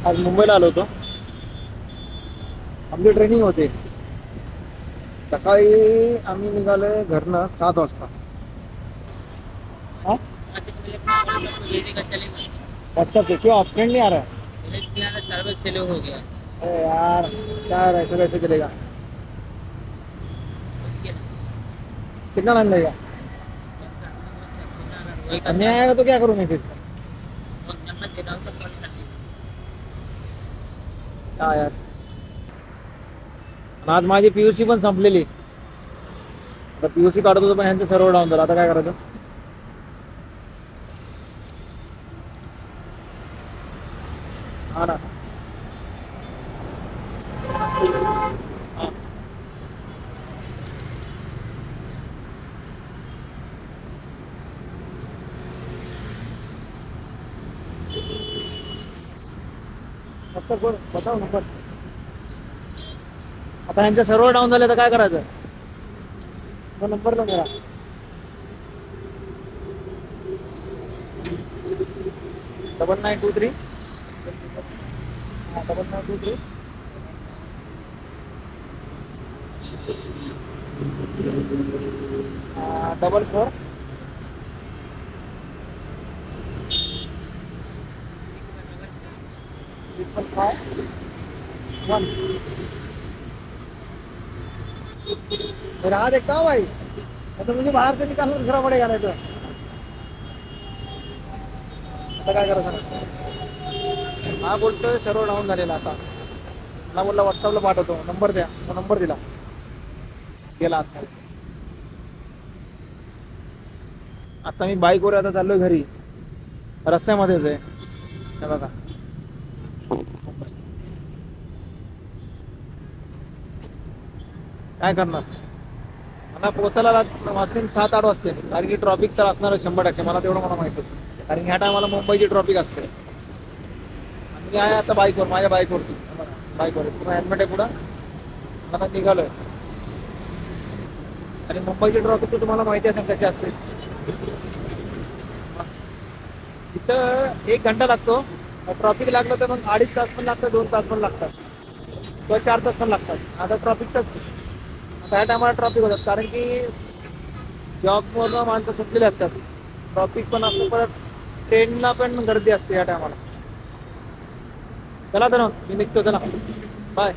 आज मुंबईला आलो होतो. आमची ट्रेनिंग होते. सकाळी आम्ही निघालोय घरनं 7 वाजता. हाँ? व्हाट्सएप से क्यों फ्रेंड नहीं आ रहा है? सर्वर स्लो हो गया। अरे यार क्या ऐसे कैसे चलेगा? कितना टाइम लगेगा? नहीं आएगा तो क्या करूँ मैं फिर? क्या यार, आज माझी पीयूसी पण संपलेली. आता पीयूसी काढत होतो पण ह्यांचं सर्व्हर डाऊन झालं. आता काय करायचं? हा ना. हा. व्हॉट्सअप वर बताव नंबर. आता ह्यांचं सर्व्हर डाऊन झालं तर काय करायचं? तो नंबर लो मेरा. Double 923 double 923 44 5 1. राह देखता हूँ भाई, तो मुझे बाहर से निकालना दिखना पड़ेगा नहीं तो. आता काय करायचं? हा बोलतोय सर्व डाऊन झालेला. आता मला बोलला व्हॉट्सअपला पाठवतो, नंबर द्या. तो नंबर दिला, गेला आतमध्ये. आता मी बाईकवर आता चाललोय घरी, रस्त्यामध्येच आहे. हे बघा, काय करणार? मला पोहोचायला वाजतील 7-8 वाजतील. कारण की ट्रॉफिक तर असणार 100%. मला तेवढं मला माहिती आहे, कारण ह्या टायमाला मुंबईची ट्रॉफिक असते. आणि मी आहे आता बाईकवर, माझ्या बाईकवरती. बाईकवर पुन्हा हेल्मेट आहे पुढं. आता निघालोय. आणि मुंबईची ट्रॉफिक तर तुम्हाला माहिती असेल कशी असते. तिथं 1 घंटा लागतो. ट्रॉफिक लागलं तर मग 2.5 तास पण लागतात, 2 तास पण लागतात, किंवा 4 तास पण लागतात. आता ट्रॉफिकचं त्या टायमाला ट्रॉफिक होतात, कारण की जॉबवरून माणसं सुटलेली असतात. ट्रॉफिक पण असतं, परत ट्रेनला पण गर्दी असते या टायमाला. चला तर मग मी निघतो. चला बाय.